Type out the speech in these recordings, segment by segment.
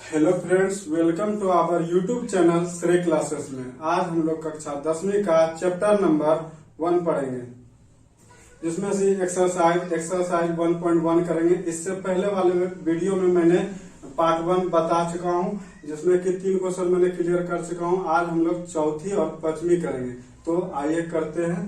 Hello friends, welcome to our YouTube channel Shrey classes में। आज हम लोग कक्षा 10वीं का चैप्टर नंबर 1 पढ़ेंगे, जिसमें से एक्सरसाइज 1.1 करेंगे। इससे पहले वाले वीडियो में मैंने पार्ट 1 बता चुका हूं, जिसमें कि 3 क्वेश्चन मैंने क्लियर कर चुका हूं। आज हम लोग चौथी और 5वीं करेंगे, तो आइए करते हैं।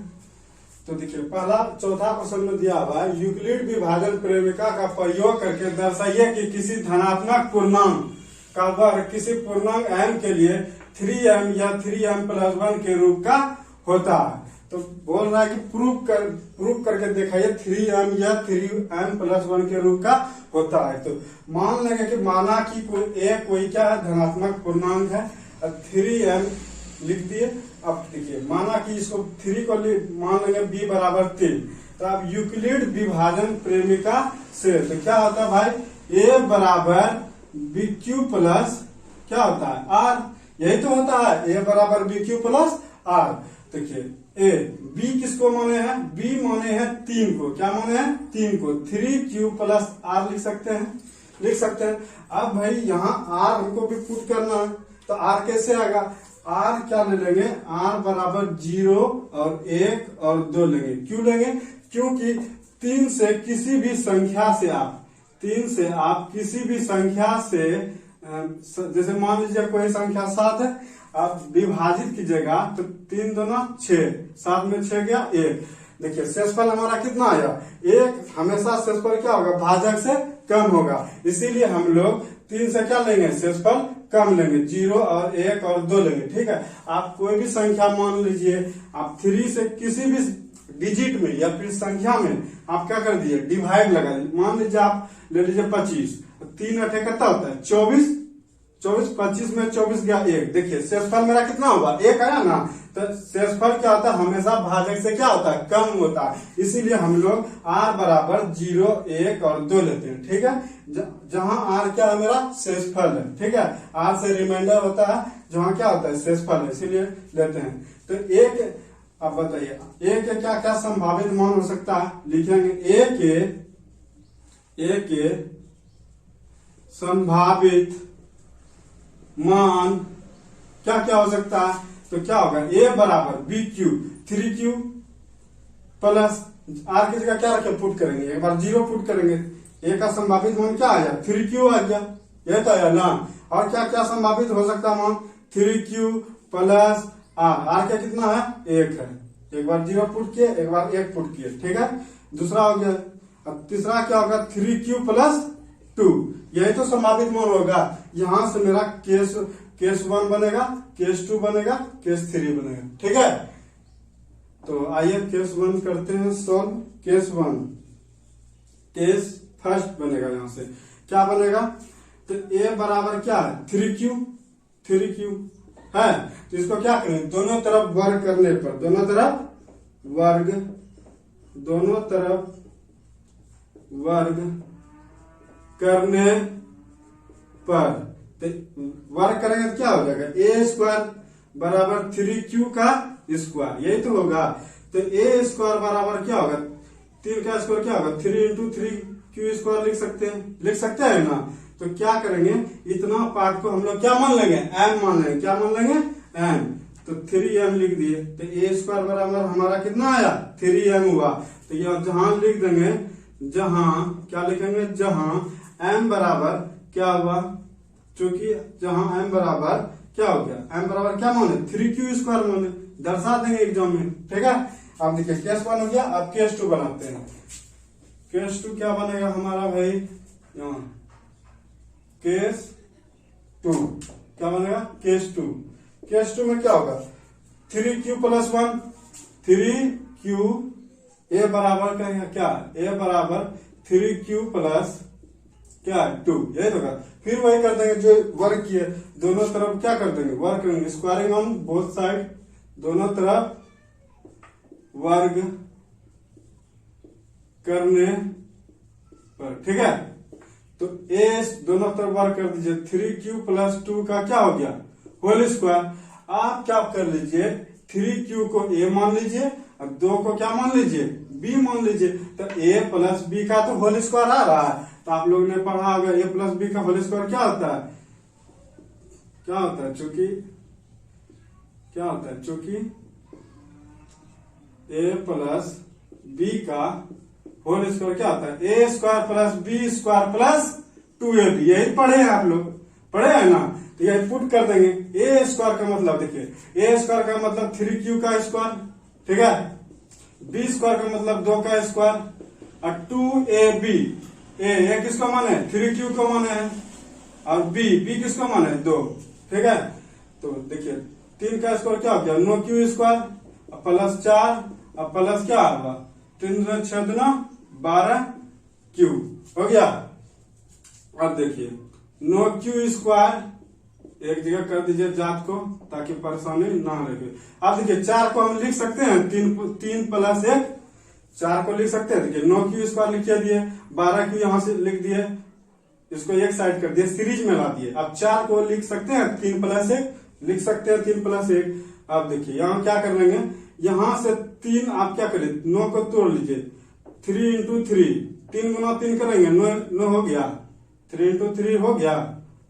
तो देखिए, चौथा क्वेश्चन में दिया हुआ है, यूक्लिड विभाजन प्रेमिका का प्रयोग करके दर्शाइए कि किसी धनात्मक पूर्णांक का वर्ग किसी पूर्णांक m के लिए 3m या 3m+1 के रूप का होता है। तो बोल रहा है कि प्रूफ करके दिखाइए 3m या 3m+1 के रूप का होता है। तो मान लेंगे कि माना कि कोई क्या है, धनात्मक पूर्णांक है। अब 3m लिख दिए। अब देखिए, माना कि इसको 3 को मान लेंगे b बराबर 3। तो अब यूक्लिड विभाजन प्रेमिका से तो क्या होता है भाई, a बराबर BQ प्लस क्या होता है R, यही तो होता है, a बराबर BQ प्लस R। देखिए, a b किसको माने हैं, b माने हैं 3 को। क्या माने हैं, 3 को। 3Q प्लस R लिख सकते हैं। अब भाई यहाँ R हमको भी पुट करना है, तो R कैसे आएगा, R क्या ले लेंगे, R बराबर 0 और 1 और 2 लेंगे। क्यों लेंगे, क्योंकि 3 से किसी भी संख्या से आप किसी भी संख्या से, जैसे मान लीजिए कोई संख्या 7 है, आप विभाजित कीजिएगा तो 3 दूना 6, 7 में 6 गया 1। देखिए, शेषफल हमारा कितना आया, 1। हमेशा शेषफल क्या होगा, भाजक से कम होगा, इसीलिए हम लोग 3 से क्या लेंगे, शेषफल कम लेंगे, 0 और 1 और 2 लेंगे। ठीक है, आप कोई भी संख्या मान लीजिए, आप 3 से किसी भी डिजिट में या फिर संख्या में आप क्या कर दिए, डिवाइड लगा दीजिए। मान लीजिए आप ले लीजिए 25, 3 8 कितना होता है 24, 25 में 24 गया 1। देखिए, शेषफल मेरा कितना होगा, 1 आया ना। तो शेषफल क्या होता है, हमेशा भाजक से क्या होता है, कम होता है, इसीलिए हम लोग R बराबर 0, 1 और 2 लेते हैं। ठीक है, जहां R क्या है, मेरा शेषफल है। ठीक है, R से रिमाइंडर होता है, जहां क्या होता है, शेषफल है, इसीलिए लेते हैं। तो एक, अब बताइए A के क्या क्या संभावित मान हो सकता है, लिखेंगे A के संभावित मान क्या क्या हो सकता है। तो क्या होगा, A बराबर BQ 3Q प्लस R की जगह क्या रखे, पुट करेंगे, एक बार 0 पुट करेंगे। A का संभावित मान क्या आया, 3Q आ गया, यह तो आया ना। और क्या क्या संभावित हो सकता है मान, 3Q प्लस R क्या कितना है, 1 है। एक बार 0 पुट किए, एक बार 1 पुट किए। ठीक है, दूसरा हो गया। अब तीसरा क्या होगा, 3Q प्लस 2, यही तो संभावित मान होगा। यहां से मेरा केस 1 बनेगा, केस 2 बनेगा, केस 3 बनेगा। ठीक है, तो आइए केस 1 करते हैं सॉल्व। केस 1, केस फर्स्ट बनेगा, यहां से क्या बनेगा, तो A बराबर क्या है, 3Q है। तो इसको क्या करें, दोनों तरफ वर्ग करने पर, दोनों तरफ वर्ग करने पर, तो वर्ग करेंगे तो क्या हो जाएगा, A² बराबर 3Q का स्क्वायर, यही तो होगा। तो A² बराबर क्या होगा, 3 का स्क्वायर क्या होगा, 3 × 3Q² लिख सकते हैं ना। तो क्या करेंगे, इतना पार्ट को हम लोग क्या मान लेंगे, m मान लेंगे। क्या मान लेंगे, m। तो 3m लिख दिए, तो A² बराबर हमारा कितना आया, 3m हुआ। तो यह जहां लिख देंगे, जहां क्या लिखेंगे, जहां m बराबर क्या हुआ, चूंकि जहां m बराबर क्या हो गया, m बराबर क्या माने, 3Q² माने, दर्शा देंगे एग्जाम में। ठीक है, अब देखिए केस 1 हो गया। अब केस 2 बनाते हैं। केस 2 क्या बनेगा हमारा भाई, यहाँ केस 2 क्या बनेगा, केस 2 में क्या होगा, 3Q प्लस 1, 3Q, A बराबर क्या, A बराबर 3Q प्लस क्या 2, यही होगा। फिर वही कर देंगे जो वर्ग किए, दोनों तरफ क्या कर देंगे, वर्ग करेंगे, स्क्वायरिंग ऑन बोथ साइड, दोनों तरफ वर्ग करने पर। ठीक है, तो A दोनों तरफ वर्ग कर दीजिए, 3Q प्लस 2 का क्या हो गया, होल स्क्वायर। आप क्या कर लीजिए, 3Q को A मान लीजिए, अब 2 को क्या मान लीजिए, B मान लीजिए। तो A प्लस B का तो होल स्क्वायर आ रहा है, तो आप लोगों ने पढ़ा होगा A प्लस B का होल स्क्वायर क्या होता है, क्या होता है, चूंकि क्या होता है, चूंकि ए प्लस बी का होल स्क्वायर क्या होता है, a square plus b square plus 2ab। यही पढ़े हैं आप लोग, पढ़े हैं ना। तो यही पुट कर देंगे। ए स्क्वायर का मतलब देखिए, ए स्क्वायर का मतलब 3q का स्क्वायर, ठीक है। बी स्क्वायर का मतलब 2 का स्क्वायर और 2ab। ए किसका मान है, 3q का मान है, और बी किसका मान है, 2, ठीक है। तो देखिए 3 का स्क्वायर क्या हो गया, 9q स्क्वायर प्लस 4 और प्लस क्या होगा, 3 6 12q हो गया। अब देखिए 9q स्क्वायर एक जगह कर दीजिए जात को, ताकि परेशानी ना लगे। अब देखिए 4 को हम लिख सकते हैं, 3 प्लस 1, 4 को लिख सकते हैं। देखिए 9q स्क्वायर लिख दिए, 12q यहां से लिख दिए, इसको एक साइड कर दिए, सीरीज में ला दिए। अब 4 को लिख सकते हैं, 3 प्लस 1 लिख सकते हैं, 3 प्लस 1। अब देखिए यहाँ क्या कर लेंगे, यहां से 3 आप क्या करें, 9 को तोड़ लीजिए, 3 इंटू 3, 3 गुना 3 करेंगे, 9 हो गया, 3 इंटू 3 हो गया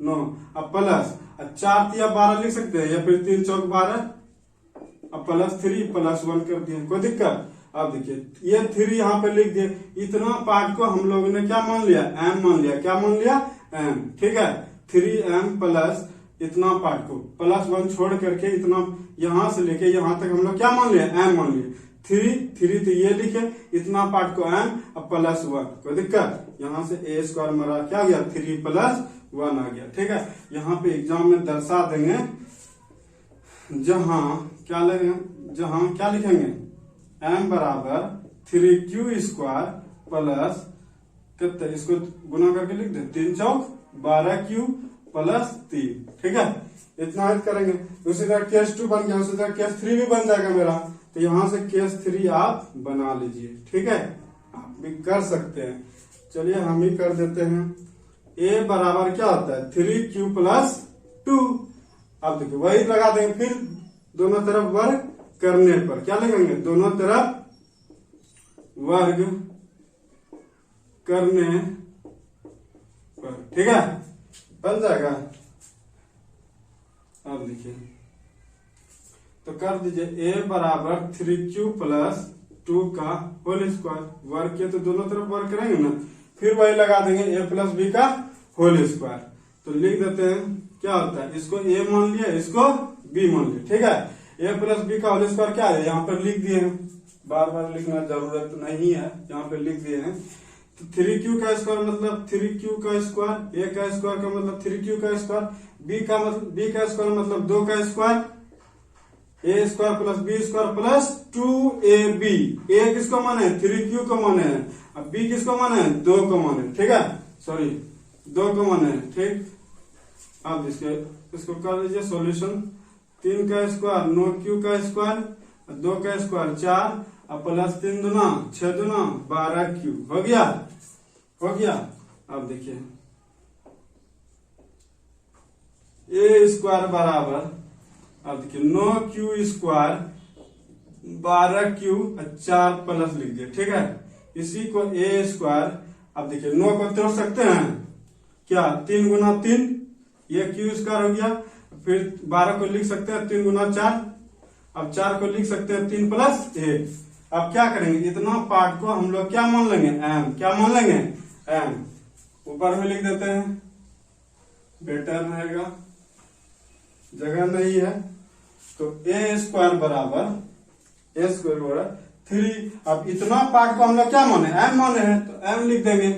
9। अब प्लस 4 या 12 लिख सकते हैं, या फिर 3 चौक 12, अब प्लस 3 प्लस 1 कर दिए, कोई दिक्कत। अब देखिए ये 3 यहाँ पे लिख दिए। इतना पार्ट को हम लोगों ने क्या मान लिया, m मान लिया, क्या मान लिया, m, ठीक है। 3m प्लस इतना पार्ट को प्लस 1 छोड़ करके इतना यहां से लेके यहां तक हम लोग क्या मान लिया, m मान लिया। 3 तो ये लिखे, इतना पार्ट को m अब प्लस 1, कोई दिक्कत। यहाँ से ए स्क्वायर मेरा क्या गया, 3 प्लस 1 आ गया, ठीक है। यहाँ पे एग्जाम में दर्शा देंगे, जहां क्या लगेंगे, जहां क्या लिखेंगे, m बराबर 3q स्क्वायर प्लस कितने, इसको गुना करके लिख दे, 3 चौक 12q प्लस 3, ठीक है। इतना हल करेंगे। उसी तरह केस 2 बन गया, उसी तरह केस 3 भी बन जाएगा मेरा। तो यहां से केस 3 आप बना लीजिए, ठीक है, आप भी कर सकते हैं। चलिए हम ही कर देते हैं। a बराबर क्या होता है, 3q प्लस 2। अब देखिए वही लगा देंगे, फिर दोनों तरफ वर्ग करने पर क्या लगेंगे, दोनों तरफ वर्ग करने पर, ठीक है, बन जाएगा। अब देखिए तो कर दीजिए a बराबर 3q प्लस 2 का होल स्क्वायर, वर्ग किया तो दोनों तरफ वर्ग करेंगे ना, फिर वही लगा देंगे a प्लस b का होल स्क्वायर। तो लिख देते हैं क्या होता है, इसको a मान लिया, इसको b मान लिया, ठीक है। a प्लस b का होल स्क्वायर क्या है, यहाँ पर लिख दिए हैं, बार बार लिखना जरूरत नहीं है, यहाँ पे लिख दिए हैं। तो 3q का स्क्वायर मतलब 3q का स्क्वायर, a का स्क्वायर का मतलब 3q का स्क्वायर, b का स्क्वायर मतलब 2 का square, a square plus b square plus 2ab। a किसको माने, 3q को माने है, अब b किसको माने है, 2 को माने, ठीक है, सॉरी 2 को माने है, ठीक। अब इसको कर लीजिए सॉल्यूशन। 3 का स्क्वायर 9q का स्क्वायर, 2 का स्क्वायर 4 और प्लस 3 दूना 6 दूना 12q हो गया, हो गया। अब देखिए a स्क्वायर बराबर, अब देखिए 9q स्क्वायर 12q 4 प्लस लिख दिया, ठीक है। इसी को a स्क्वायर, अब देखिए 9 को तोड़ सकते हैं क्या, 3 गुना 3, ये q स्क्वायर हो गया। फिर 12 को लिख सकते हैं 3 गुना 4, अब 4 को लिख सकते हैं 3 प्लस 1। अब क्या करेंगे, इतना पार्ट को हम लोग क्या मान लेंगे, m, क्या मान लेंगे, m, ऊपर में लिख देते हैं, बेटर रहेगा, जगह नहीं है। तो a स्क्वायर बराबर 3। अब इतना पार्ट को हम लोग क्या माने, m माने हैं, तो m लिख देंगे।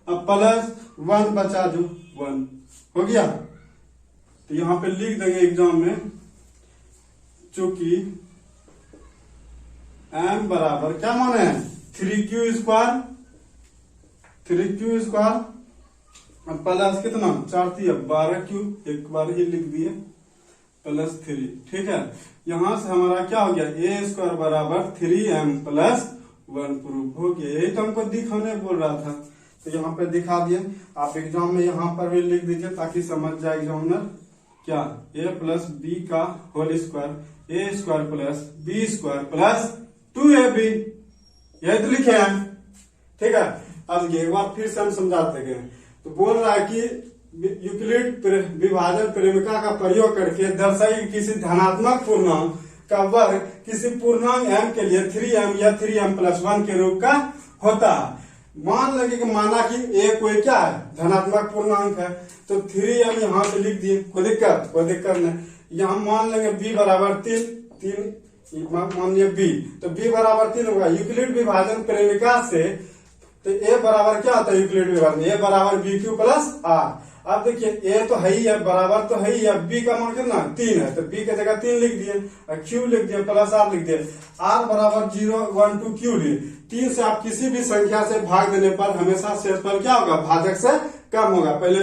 अब प्लस 1 बचा जो 1 हो गया। तो यहां पे लिख देंगे एग्जाम में, चूंकि m बराबर क्या माने हैं, 3q square, 3q square plus कितना 4 थी 12q, एक बार ही लिख दिए प्लस 3, ठीक है। यहां से हमारा क्या हो गया, a स्क्वायर बराबर 3m प्लस 1 प्रूफ हो गया। यही तो हमको दिखाने बोल रहा था, तो यहाँ पे दिखा दिए। आप एग्जाम में यहाँ पर भी लिख दीजिए ताकि समझ जाए एग्जामिनर, क्या a प्लस b का whole square, a square plus b square plus 2ab, यही तो लिखे हैं, ठीक है। अब एक बार फिर से हम समझाते गए। तो बोल रहा है कि यूक्लिड विभाजन प्रेमिका का प्रयोग करके दर्शाई किसी धनात्मक पूर्णांक का वर्ग किसी पूर्णांक m के लिए 3m या 3m+1 के रूप का होता है। मान लगे कि माना कि a कोई क्या है, धनात्मक पूर्णांक है, तो 3m यहाँ से लिख दिए, कोई दिक्कत नहीं। यहाँ मान लेंगे b बराबर 3 मान लिया b, तो b बराबर 3 होगा। यूक्लिड विभाजन प्रेमिका से तो a बराबर क्या होता है यूक्लिड विभाजन, a बराबर bq प्लस r। अब देखिए a तो है ही है, बराबर तो है ही है, b का मान कितना 3 है, तो b की जगह 3 लिख दिए और q लिख दिए प्लस r लिख दिए। r बराबर 0 1 2 q लिए 3 से आप किसी भी संख्या से भाग देने पर हमेशा शेषफल क्या होगा, भाजक से कम होगा। पहले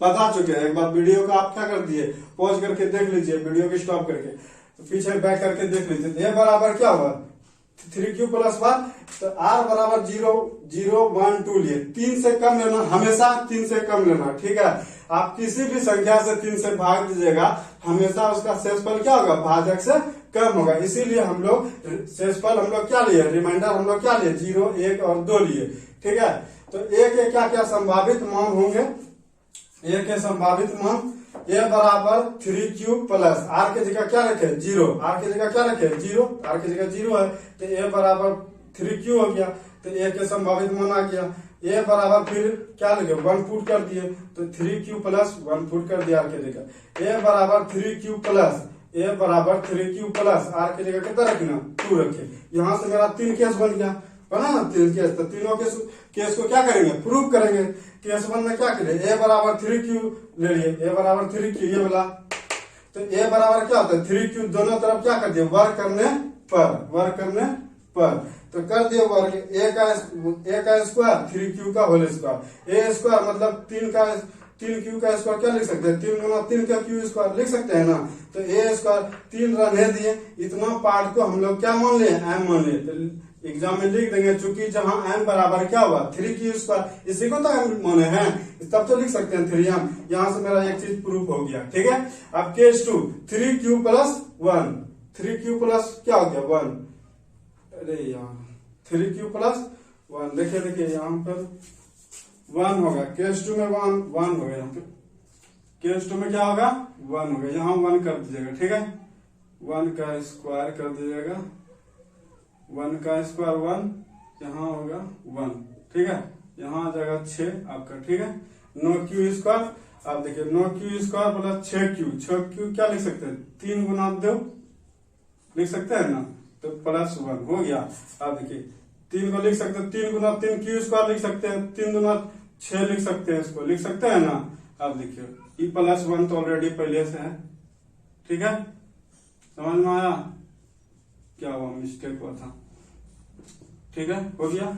बता चुके हैं, एक बार वीडियो को आप क्या कर दिए, पॉज करके देख लीजिए, वीडियो को स्टॉप करके तो पीछे बैक करके देख लीजिए। a बराबर क्या हुआ 3q प्लस 1, तो r बराबर 0 0 1 2 लिए 3 से कम लेना, हमेशा 3 से कम लेना, ठीक है। आप किसी भी संख्या से 3 से भाग दीजिएगा, हमेशा उसका शेषफल क्या होगा, भाजक से कम होगा। इसीलिए हम लोग शेषफल हम लोग क्या लिए, रिमाइंडर हम लोग क्या लिए 0 1 और 2 लिए, ठीक है। तो a के क्या क्या संभावित मान होंगे, a के संभावित मान a बराबर 3q प्लस r की जगह क्या रखे 0, r की जगह क्या रखे 0, r की जगह 0 है, तो a बराबर 3q हो गया, तो a के संभावित मान आ गया। a बराबर फिर क्या लगे 1 पुट कर दिए, तो 3q प्लस 1 पुट कर दिया r की जगह। a बराबर 3q प्लस a बराबर 3q प्लस r की जगह कितना रखना 2 रखे। यहाँ से मेरा 3 केस बन गया, बना ना 3 केस, तो तीनों केस को क्या करेंगे, प्रूव करेंगे। केस 1 में क्या करें, a बराबर 3q ले लिए, a बराबर 3q ये वाला, तो a बराबर क्या होता है 3q, दोनों तरफ क्या कर दिए वर्ग करने पर, तो कर दिए वर्ग a का स्क्वायर 3q का होल स्क्वायर, a स्क्वायर मतलब 3q का स्क्वायर क्या लिख सकते हैं, 3 गुना 3 का q स्क्वायर लिख सकते हैं ना, तो a स्क्वायर 3 रहने दिए। इतना पार्ट को हम लोग क्या मान लिए, m मान लिए, तो एग्जाम में लिख देंगे, चूंकि जहां m बराबर क्या हुआ 3q स्क्वायर, इसी को तो m माने हैं, तब तो लिख सकते हैं 3m। यहाँ से मेरा एक चीज प्रूफ हो गया, ठीक है। अब case 2 3q plus 1, 3q plus क्या हो गया 1, अरे यार 3q प्लस 1, देखिए यहाँ पर 1 होगा, केस 2 में 1 होगा, यहाँ पे केस 2 में क्या होगा 1 होगा, यहाँ 1 कर दीजिएगा, ठीक है। 1 का स्क्वायर कर दीजिएगा, 1 का स्क्वायर 1, यहाँ होगा 1, ठीक है। यहाँ आ जाएगा 6 आपका, ठीक है। 9q स्क्वायर, आप देखिए 9q स्क्वायर प्लस 6q क्या लिख सकते हैं 3 गुना 2 लिख सकते हैं ना, तो प्लस 1 हो गया। आप देखिए 3 को लिख सकते हैं 3 गुना 3 q स्क्वायर लिख सकते हैं, 3 गुना 6 लिख सकते हैं, इसको लिख सकते हैं ना। आप देखिए ये प्लस 1 तो ऑलरेडी पहले से है, ठीक है। समझ में आया, क्या हुआ मिस्टेक हुआ था, ठीक है, हो गया।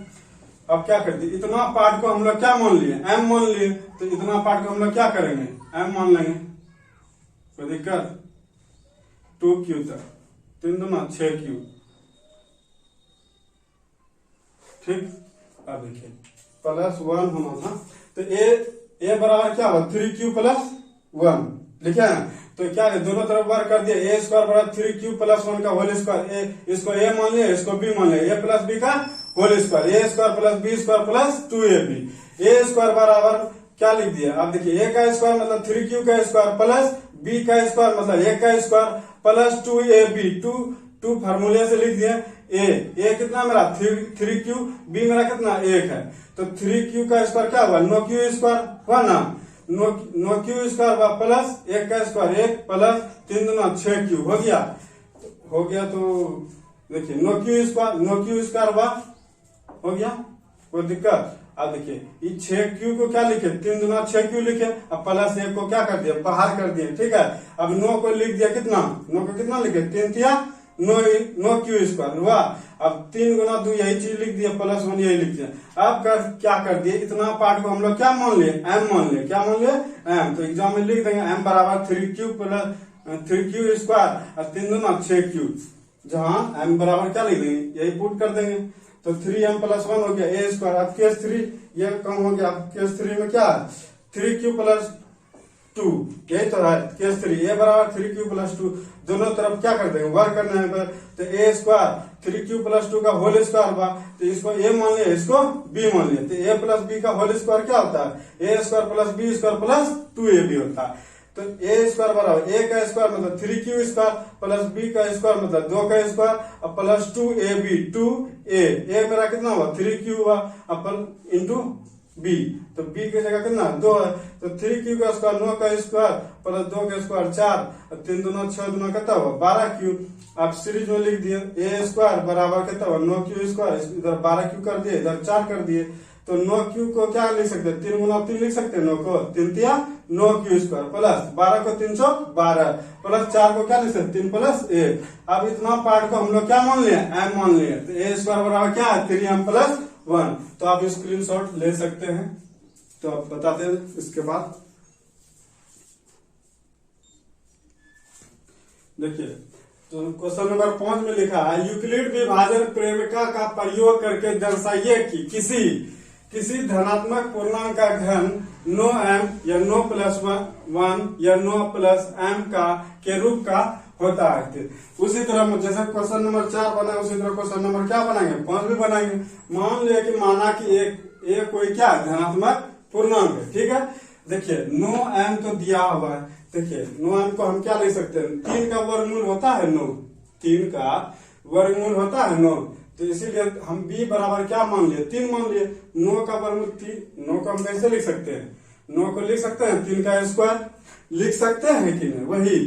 अब क्या कर दिए, इतना पार्ट को हम लोग क्या मान लिए m मान लिए, तो इतना पार्ट को हम लोग क्या करेंगे m मान लेंगे, कोई दिक्कत 2q तक 3 दूना 6q, ठीक। अब देखिए प्लस 1 होना था, तो a बराबर क्या हुआ 3q प्लस 1 लिखे हैं, तो क्या है दोनों तरफ वर्ग कर दिया, a स्क्वायर बराबर 3q प्लस 1 का होल स्क्वायर, इसको a मान लिया, इसको b मान लिया, a प्लस b का whole square, a square plus b square plus 2ab, a square बराबर क्या लिख दिया। अब देखिए a का स्क्वायर मतलब 3q का स्क्वायर प्लस b का स्क्वायर मतलब a का स्क्वायर प्लस 2ab, 2 फार्मूले से लिख दिया। a कितना मेरा 3q, b मेरा कितना 1 है, तो 3q का स्क्वायर क्या हुआ 9q स्क्वायर हुआ ना, 9q स्क्वायर हुआ प्लस 1 का स्क्वायर 1 प्लस 3 दूना 6q हो गया। तो देखिए 9q स्क्वायर हुआ, हो गया, कोई दिक्कत। अब देखिए ये 6q को क्या लिखे 3 दूना 6q लिखे, अब प्लस 1 को क्या कर दिया बाहर कर दिया, ठीक है। अब 9 को लिख दिया कितना, 9 को कितना लिखे 3 तिया 9q स्क्वायर हुआ। अब 3 गुना 2 यही चीज लिख दिया, प्लस 1 यही लिख दिया। अब क्या कर दिए, इतना पार्ट को हम लोग क्या मान लिए m मान लिए, क्या मान लिए m, तो एग्जाम में लिख देंगे m बराबर 3q प्लस 3q स्क्वायर और 3 दूना 6q, जहां m बराबर क्या लिख देंगे यही पुट कर देंगे, तो 3m प्लस 1 हो गया a स्क्वायर। अब केस 3 ये कम हो गया, अब केस 3 में क्या है 3q प्लस 2, यही तो है केस 3। ए बराबर 3q प्लस 2, दोनों तरफ क्या कर देंगे वर्क करना है। तो ए स्क्वायर 3q प्लस 2 का होल स्क्वायर हुआ, तो इसको ए मान लिया, इसको बी मान लिया। तो ए प्लस बी का होल स्क्वायर क्या होता है, a square plus b square plus 2ab होता है। तो ए स्क्वायर बराबर ए का स्क्वायर मतलब 3q स्क्वायर प्लस बी का स्क्वायर मतलब 2 का स्क्वायर और प्लस 2ab 2a। ए मेरा कितना हुआ 3q हुआ अपन इंटू बी, तो बी की जगह कितना 2 है। तो 3q का स्क्वायर 9 का स्क्वायर प्लस 2 का स्क्वायर 4 और 3 दूना 6 दूना कितना हुआ 12q। आप सीरीज में लिख दिए ए स्क्वायर बराबर कितना हुआ 9q स्क्वायर, इधर 12q कर दिए, इधर 4 कर दिए। तो 9q को क्या लिख सकते हैं 3 गुना 3 लिख सकते हैं, 9 को 3 तिया 9q स्क्वायर प्लस 12 को 312 प्लस 4 को क्या लिख सकते 3 प्लस 1। अब इतना पार्ट को हम लोग क्या मान लिया m मान लिया। तो ए स्क्वायर बराबर क्या है 3m प्लस 1। तो आप स्क्रीनशॉट ले सकते हैं। तो आप बताते हैं इसके बाद देखिए, तो क्वेश्चन नंबर 5 में लिखा है यूक्लिड विभाजन प्रेमिका का प्रयोग करके दर्शाइए कि किसी धनात्मक पूर्णांक का घन नो m या नो प्लस 1 या नो प्लस m का के रूप का होता है। उसी तरह जैसे क्वेश्चन नंबर 4 बना उसी तरह क्वेश्चन नंबर क्या बनाएंगे 5 भी बनाएंगे। मान लिया कि माना कि एक कोई क्या धनात्मक पूर्णांक है, ठीक है। देखिए नो m तो दिया हुआ है, देखिए नो m को हम क्या लिख सकते हैं 3 का वर्गमूल होता है 9, 3 का वर्गमूल होता है 9। तो इसीलिए हम b बराबर क्या मान लिए 3 मान लिए। 9 का वर्गमूल 3, 9 को हम कैसे लिख सकते हैं 9 को लिख सकते हैं 3 का स्क्वायर लिख सकते हैं कि नहीं, वही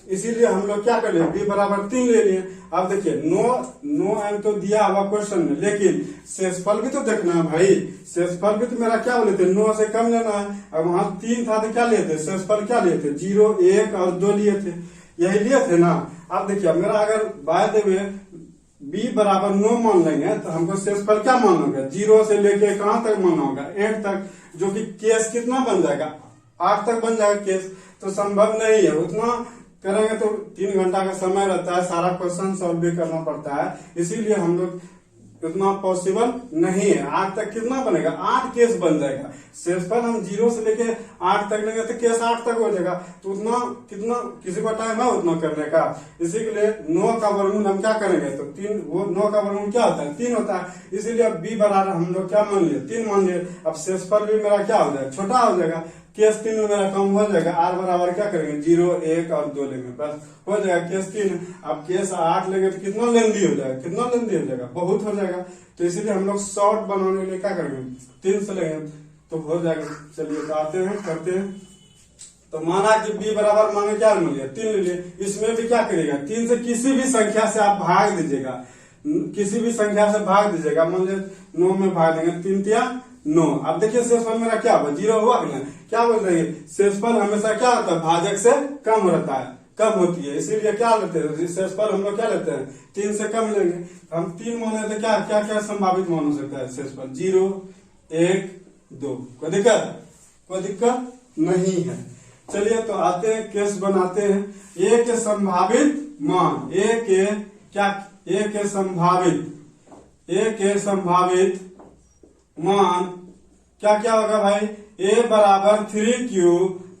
इसीलिए हम लोग क्या कर लिए b बराबर 3 ले लिए। अब देखिए नो m तो दिया हुआ क्वेश्चन में, लेकिन शेषफल भी तो देखना है भाई, शेषफल भी तो मेरा क्या बोले थे 9 से कम लेना है। अब वहां 3 था तो क्या लिए थे शेषफल क्या लिए थे 0, 1 और 2 लिए थे, यही लिए थे ना। अब देखिए मेरा अगर बाय द वे b बराबर 9 मान लेंगे तो हमको शेषफल क्या मानना होगा 0 से लेके कहां तक मानना होगा 8 तक, जो कि केस कितना बन जाएगा 8 तक बन जाएगा केस। तो संभव नहीं है उतना करेंगे तो 3 घंटा का समय रहता है, सारा क्वेश्चन सॉल्व भी करना पड़ता है, इसीलिए हम लोग उतना पॉसिबल नहीं है। 8 तक कितना बनेगा 8 केस बन जाएगा। शेषफल हम 0 से लेके 8 तक लेंगे तो केस 8 तक हो जाएगा। तो उतना कितना किसी को टाइम है उतना करने का, इसी के लिए 9 का वर्गमूल हम क्या करेंगे तो 3, वो 9 का वर्गमूल क्या होता है 3 होता है। इसीलिए अब b बराबर हम लोग क्या मान लिए 3 मान लिए। अब शेषफल भी मेरा क्या हो जाएगा छोटा हो जाएगा, केस 3 में मेरा कम हो जाएगा। r बराबर क्या करेंगे 0, 1 और 2 लेंगे, बस हो जाएगा केस 3। अब केस 8 लेंगे तो कितना लेंदी हो जाएगा, कितना लेंदी हो जाएगा बहुत हो जाएगा। तो इसीलिए हम लोग शॉर्ट बनाने के लिए क्या करेंगे 3 से लेंगे तो हो जाएगा। चलिए तो आते हैं करते हैं। तो माना कि b बराबर माने क्या मिल गया 3 ले लिए। इसमें भी क्या करिएगा 3 से किसी भी संख्या से आप भाग दीजिएगा, किसी भी संख्या से भाग दीजिएगा। मान लीजिए 9 में भाग देंगे 3 तिया 9। अब देखिए शेषफल मेरा क्या हुआ 0 हुआ कि नहीं, क्या बोल रहे हैं शेषफल हमेशा क्या होता है भाजक से कम रहता है, कम होती है, इसीलिए क्या लेते हैं शेषफल हम लोग क्या लेते हैं 3 से कम लेंगे। हम 3 माने तो क्या क्या क्या संभावित मान हो सकता है शेषफल 0, 1, 2। कोई दिक्कत नहीं है। चलिए तो आते हैं केस बनाते हैं। ए के संभावित मान, ए के संभावित मान क्या क्या होगा भाई a बराबर 3q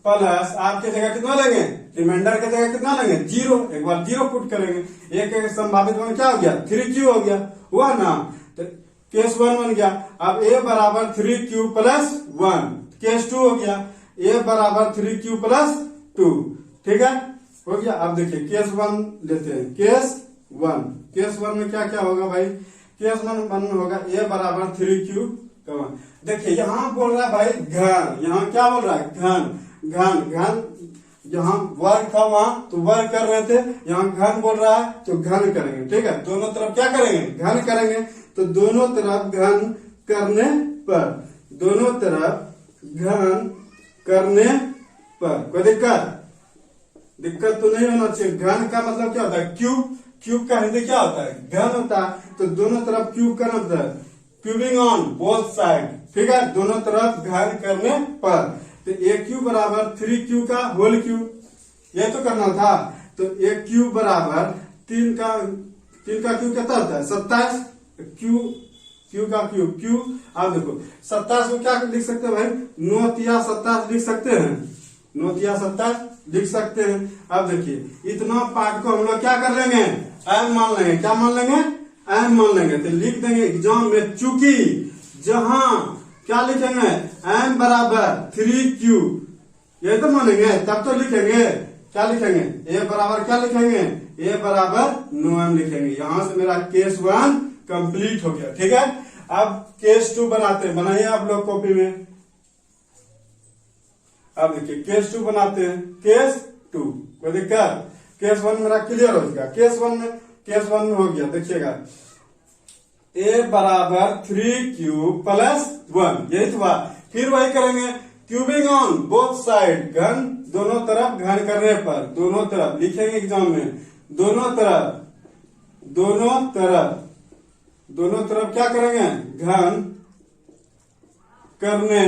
प्लस आपके जगह कितना लेंगे रिमाइंडर के जगह कितना लेंगे 0, एक बार 0 पुट करेंगे। a के संभावित मान क्या हो गया 3q हो गया, हुआ ना। तो केस 1 बन गया। अब a बराबर 3q प्लस 1, केस 2 हो गया a बराबर 3q प्लस 2, ठीक है हो गया। अब देखिए केस 1 लेते हैं। केस 1 में क्या क्या होगा भाई, केस 1 होगा a बराबर 3q। देखिए यहाँ बोल रहा है भाई घन, यहाँ क्या बोल रहा है घन, यहाँ वर्ग था वहां तो वर्ग कर रहे थे, यहाँ घन बोल रहा है तो घन करेंगे, ठीक है। दोनों तरफ क्या करेंगे घन करेंगे। तो दोनों तरफ घन करने पर, दोनों तरफ घन करने पर कोई दिक्कत तो नहीं होना चाहिए। घन का मतलब क्या होता है क्यूब का हिंदी क्या होता है घन होता है। तो दोनों तरफ क्यूब करना होता है, क्यूबिंग ऑन बोथ साइड, ठीक है। दोनों तरफ घन करने पर तो ए क्यू बराबर 3q का होल क्यूब, ये तो करना था। तो ए क्यूब बराबर 3 का क्यूब कितना होता है 27, क्यू का क्यूब। आप देखो 27 को क्या लिख सकते हैं भाई 9 तिया 27 लिख सकते हैं, 9 27 लिख सकते हैं। अब देखिए इतना पार्ट को हम लोग क्या कर लेंगे, एम मान लेंगे। क्या मान लेंगे, एम मान लेंगे। तो लिख देंगे एग्जाम में, चूंकि जहां क्या लिखेंगे, एम बराबर 3Q, ये तो मानेंगे तब तो लिखेंगे। क्या लिखेंगे, ए बराबर क्या लिखेंगे, ए बराबर 9M लिखेंगे। यहां से मेरा केस 1 कंप्लीट हो गया। ठीक है, अब केस 2 बनाते हैं। बनाइए आप लोग कॉपी में। अब देखिए केस 2 बनाते हैं। केस 2 कोई दिक्कत, केस 1 मेरा क्लियर हो गया। केस 1 में हो गया। देखिएगा ए बराबर 3Q प्लस 1, यही तो बात। फिर वही करेंगे, क्यूबिंग ऑन बोथ साइड, घन दोनों तरफ घन करने पर, दोनों तरफ लिखेंगे एग्जाम में, दोनों तरफ क्या करेंगे, घन करने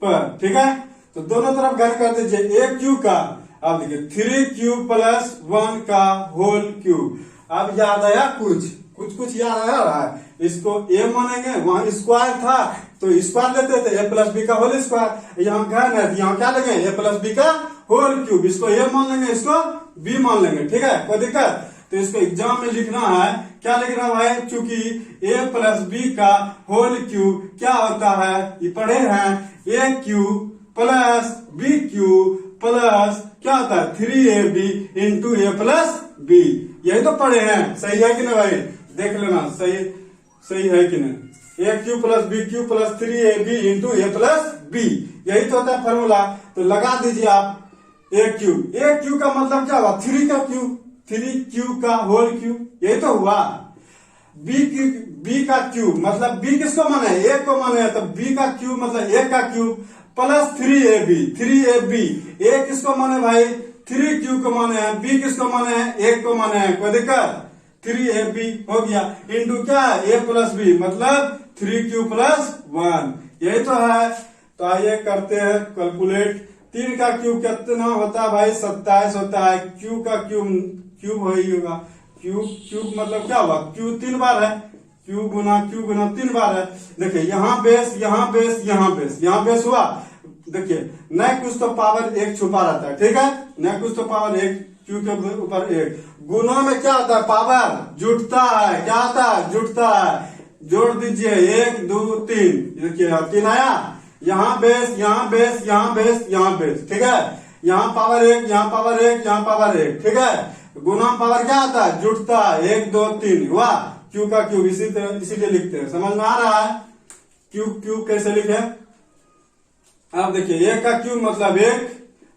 पर। ठीक है, तो दोनों तरफ घन कर दीजिए। एक क्यू का, अब देखिए 3Q प्लस 1 का होल क्यूब। अब याद आया, कुछ याद आया रहा है। इसको ए मानेंगे, वहां स्क्वायर था तो स्क्वायर लेते थे, ए प्लस बी का होल स्क्वायर। यहाँ घन है, यहाँ क्या लेंगे, ए प्लस बी का होल क्यूब। इसको ए मान लेंगे, इसको बी मान लेंगे। ठीक है, कोई दिक्कत। तो इसको एग्जाम में लिखना है, क्या लिखना है, चूंकि ए प्लस बी का होल क्यूब क्या होता है, ये पढ़े हैं, a cube plus b cube plus क्या होता है, 3AB into a plus b. यही तो पढ़े हैं, सही है कि नहीं भाई, देख लेना सही है कि नहीं। A cube plus b cube plus 3AB into a plus b, यही तो होता है फॉर्मूला। तो लगा दीजिए आप ए क्यू का मतलब क्या हुआ, 3Q का होल क्यूब, यही तो हुआ। बी का क्यूब मतलब बी किसको माने, ए को माने, तो बी का क्यूब मतलब ए का क्यूब प्लस 3AB। ए किसको माने भाई, 3Q को माने हैं, बी किसको माने हैं, ए को माने हैं। कोई दिक्कत, 3AB हो गया इंटू क्या, ए प्लस बी मतलब 3Q प्लस 1, यही तो है। तो आइए करते हैं कैलकुलेट। 3 का क्यूब कितना होता है भाई, 27 होता है। क्यू का क्यूब वही होगा, क्यूब मतलब क्या हुआ, क्यू 3 बार है, क्यू गुना 3 बार है। देखिए यहाँ बेस यहाँ बेस हुआ। देखिए न कुछ तो पावर 1 छुपा रहता है। ठीक है, न कुछ तो पावर 1, क्यू के ऊपर 1। गुना में क्या होता है, पावर जुटता है। क्या होता है, जुटता है। जोड़ दीजिए 1 2 3, देखिए 3 आया। यहाँ बेस। ठीक है, यहाँ पावर 1, यहाँ पावर 1। ठीक है, गुना पावर क्या आता है, जुटता है। 1 2 3 हुआ, क्यू का क्यूब इसीलिए लिखते हैं। समझ में आ रहा है, क्यूब कैसे लिखे। अब देखिए 1 का क्यूब मतलब 1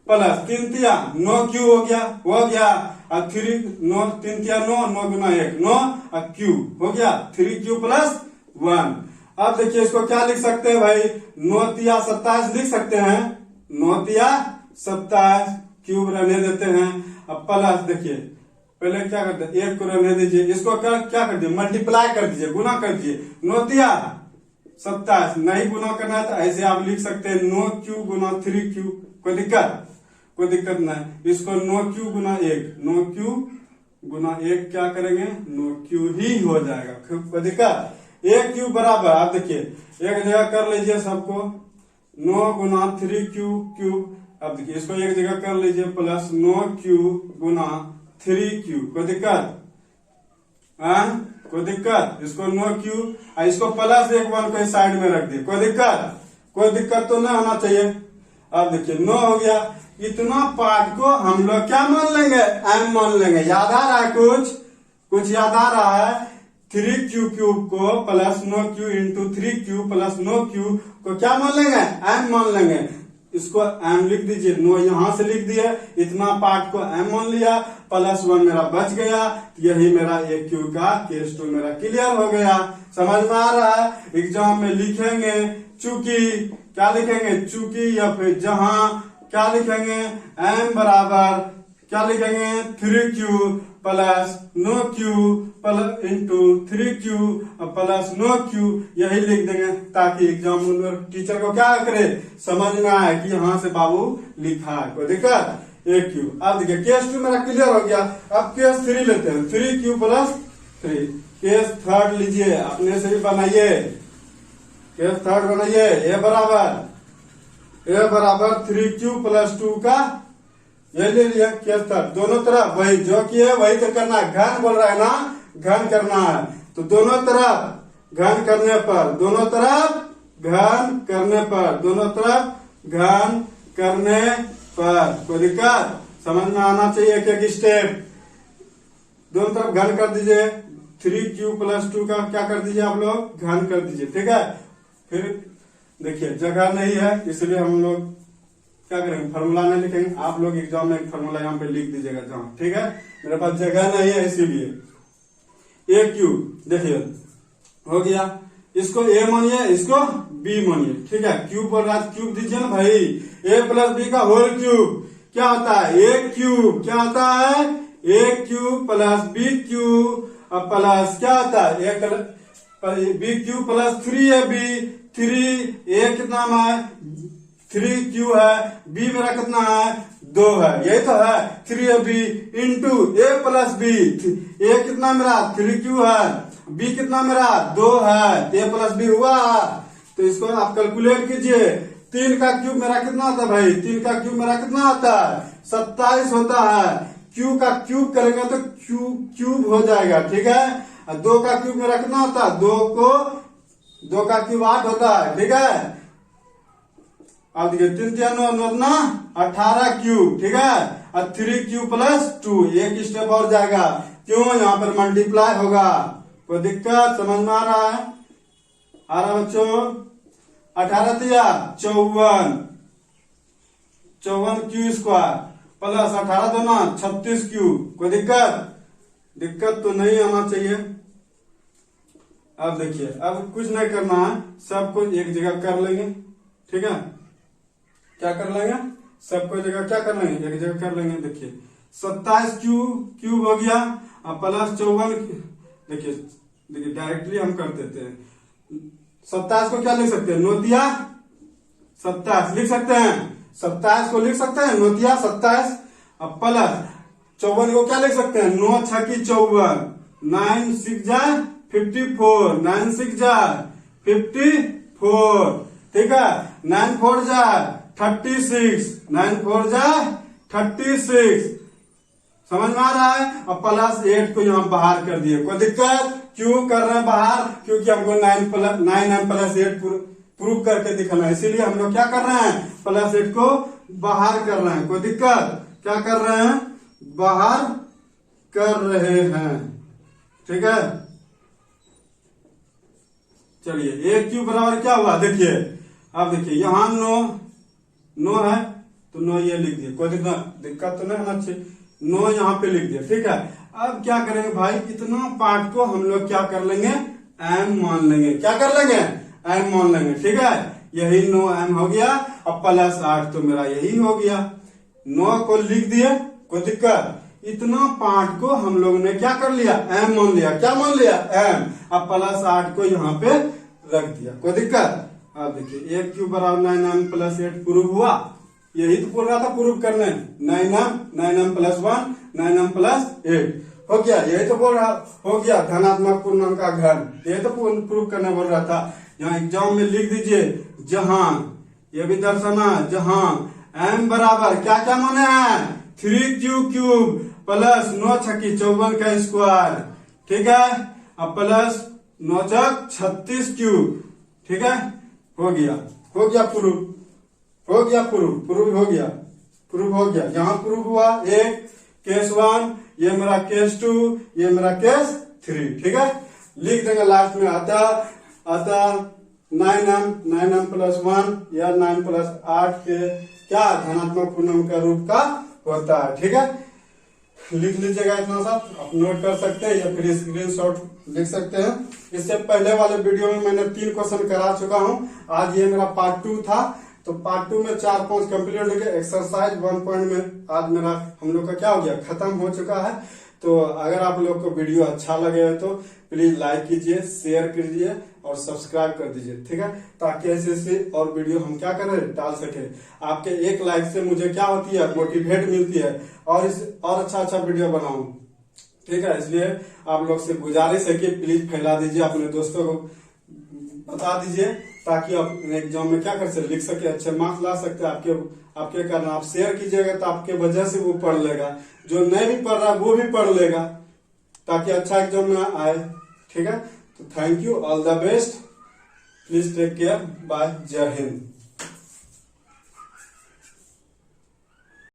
प्लस 3 तिया 9 क्यू हो गया। और 3 तिया 9 गुना 1 9 और क्यूब हो गया 3Q प्लस 1। अब देखिए इसको क्या लिख सकते हैं भाई, 9 तिया 27 लिख सकते हैं। 9 तिया 27 क्यूब रहने देते हैं। अब प्लस देखिए पहले क्या करते हैं, 1 को रहने दीजिए, इसको क्या कर दीजिए, मल्टीप्लाई कर दीजिए, गुना कर दीजिए। 9 तिया 27, नहीं गुना करना है तो ऐसे आप लिख सकते हैं 9Q गुना 3Q। कोई दिक्कत नहीं। इसको 9Q गुना 1 क्या करेंगे, 9Q ही हो जाएगा। कोई दिक्कत, 1Q बराबर, आप देखिए एक जगह कर लीजिए सबको, 9 गुना 3Q क्यूब। अब देखिए इसको एक जगह कर लीजिए, प्लस 9Q गुना 3Q। कोई दिक्कत, इसको 9Q, इसको प्लस 1 को साइड में रख दिए। कोई दिक्कत तो नहीं होना चाहिए। अब देखिए 9 हो गया। इतना पार्ट को हम लोग क्या मान लेंगे, एम मान लेंगे। याद आ रहा है, कुछ याद आ रहा है। 3Q क्यूब को plus 9Q into 3Q plus 9Q को क्या मान लेंगे, एम मान लेंगे। इसको एम लिख दीजिए, 9 यहां से लिख दिए, इतना पार्ट को एम मान लिया, प्लस 1 मेरा बच गया। यही मेरा एक क्यू का केस 2 मेरा क्लियर हो गया। समझ में आ रहा है। एग्जाम में लिखेंगे चूंकि, क्या लिखेंगे, चूंकि, या फिर जहां क्या लिखेंगे, एम बराबर क्या लिखेंगे, 3Q plus 9Q into 3Q plus 9Q, यही लिख देंगे ताकि एग्जाम टीचर को क्या करे, समझ में आए कि यहाँ से बाबू लिखा है। कोई दिक्कत, एक क्यू। अब देखिए केस 2 मेरा क्लियर हो गया। अब केस 3 लेते हैं, 3Q प्लस 3। केस 3 लीजिए, अपने से भी बनाइए, केस 3 बनाइए। ए बराबर ए बराबर 3q + 2 का ये ले लिया केस तक, दोनों तरफ वही जो कि है वही तो करना है, घन बोल रहा है ना, घन करना है। तो दोनों तरफ घन करने पर, दोनों तरफ घन करने पर, दोनों तरफ घन करने पर कोई दिक्कत समझ में आना चाहिए। एक एक स्टेप दोनों तरफ घन कर दीजिए, 3q + 2 का क्या कर दीजिए आप लोग, घन कर दीजिए। ठीक है, फिर देखिए जगह नहीं है इसलिए हम लोग क्या करेंगे, फॉर्मूला नहीं लिखेंगे। आप लोग एग्जाम में एक फॉर्मूला यहाँ पे लिख दीजिएगा जहाँ, ठीक है। मेरे पास जगह नहीं है इसीलिए ए क्यू, देखिए हो गया, इसको ए मानिए, इसको बी मानिए। ठीक है, क्यूब बोल रहा है क्यूब दीजिए ना भाई, ए + बी का होल क्यूब क्या होता है, ए क्यूब। क्या होता है, ए क्यूब + बी क्यूब प्लस क्या होता है, बी क्यूब + 3ab, 3 ए कितना में है 3q है, बी मेरा कितना है 2 है, यही तो है 3ab इंटू ए + बी। ए कितना मेरा 3q है, बी कितना मेरा 2 है, ए + बी हुआ। तो इसको आप कैलकुलेट कीजिए, 3 का क्यूब मेरा कितना होता है भाई, 3 का क्यूब मेरा कितना होता है 27 होता है। क्यू का क्यूब करेंगे तो क्यूब हो जाएगा। ठीक है, 2 का क्यूब मेरा कितना होता है, 2 का क्यूब 8 होता है। ठीक है, अब देखिए 3 9 18 क्यूब। ठीक है, और 3q + 2 एक स्टेप और जाएगा, क्यों यहाँ पर मल्टीप्लाई होगा। कोई दिक्कत समझ में आ रहा है, आ रहा बच्चों। 18 तिया 54, 54q² प्लस 18 दूना 36q। कोई दिक्कत तो नहीं आना चाहिए। अब देखिए, अब कुछ नहीं करना है, सब कुछ एक जगह कर लेंगे। ठीक है, क्या कर लेंगे, सबको जगह क्या कर लेंगे, एक जगह कर लेंगे। देखिए 27q क्यूब हो गया और प्लस 54। देखिए डायरेक्टली हम कर देते हैं। 27 को क्या लिख सकते हैं, नोतिया 27 लिख सकते हैं, 27 को लिख सकते हैं नोतिया 27। अब प्लस 54 को क्या लिख सकते हैं, 9 × 6 = 54, 9 × 6 = 54, 9 × 6 = 54। ठीक है, 9 × 4 = 36, 9 × 4 = 36। समझ में आ रहा है। अब प्लस 8 को यहाँ बाहर कर दिए। कोई दिक्कत क्यों कर रहे हैं बाहर, क्योंकि हमको 9m + 8 प्रूव करके दिखाना है, इसीलिए हम लोग क्या कर रहे हैं, +8 को बाहर कर रहे हैं। कोई दिक्कत, क्या कर रहे हैं, बाहर कर रहे हैं। ठीक है, चलिए ए क्यूब बराबर क्या हुआ, देखिए अब देखिए यहाँ 9 है तो 9 ये लिख दिए। कोई दिक्कत तो नहीं होना चाहिए, 9 यहाँ पे लिख दिया। ठीक है, अब क्या करेंगे भाई, इतना पार्ट को हम लोग क्या कर लेंगे, m मान लेंगे। क्या कर लेंगे, m मान लेंगे। ठीक है, यही 9m हो गया, अब प्लस 8 तो मेरा यही हो गया, 9 को लिख दिए। कोई दिक्कत, इतना पार्ट को हम लोग ने क्या कर लिया, m मान लिया। क्या मान लिया, m। अब प्लस 8 को यहाँ पे रख दिया। कोई दिक्कत। अब देखिए ए क्यूब बराबर 9m + 8 प्रूव हुआ, यही तो बोल रहा था प्रूव करने, 9m + 1 9m + 8 हो गया, यही तो बोल रहा हो गया धनात्मक पूर्णांक का घन, यही तो प्रूव करने बोल रहा था। यहाँ एग्जाम में लिख दीजिए जहां, ये भी दर्शाना जहां m बराबर क्या क्या माने हैं, 3q³ प्लस 9 × 6 = 54 का स्क्वायर। ठीक है, अब प्लस 9 × 6 = 36q। ठीक है, हो गया प्रूफ, हो गया प्रूफ हो गया। यहाँ प्रूफ हुआ एक केस 1, ये मेरा केस 2, ये मेरा केस 3। ठीक है, लिख देंगे लास्ट में अतः 9m + 1 या 9 + 8 के क्या धनात्मक पूर्णांक का रूप का होता है। ठीक है, लिख लीजिएगा, इतना सा आप नोट कर सकते हैं या फिर स्क्रीनशॉट लिख सकते हैं। इससे पहले वाले वीडियो में मैंने 3 क्वेश्चन करा चुका हूं, आज ये मेरा पार्ट 2 था। तो पार्ट 2 में 4-5 कंप्लीट हो गए। एक्सरसाइज 1 पॉइंट में आज मेरा हम लोग का क्या हो गया, खत्म हो चुका है। तो अगर आप लोग को वीडियो अच्छा लगे तो प्लीज लाइक कीजिए, शेयर कीजिए और सब्सक्राइब कर दीजिए। ठीक है, ताकि ऐसे और वीडियो हम क्या करें, डाल सके। आपके एक लाइक से मुझे क्या होती है, मोटिवेट मिलती है और अच्छा वीडियो बनाऊं। ठीक है, इसलिए आप लोग से गुजारिश है कि प्लीज फैला दीजिए, अपने दोस्तों को बता दीजिए ताकि आप एग्जाम में क्या कर सकते, लिख सके, अच्छे मार्क्स ला सकते। आपके कारण आप शेयर कीजिएगा तो आपके वजह से वो पढ़ लेगा, जो नहीं भी पढ़ रहा वो भी पढ़ लेगा, ताकि अच्छा एग्जाम में आए। ठीक है, तो thank you, all the best, please take care, bye, जय हिंद।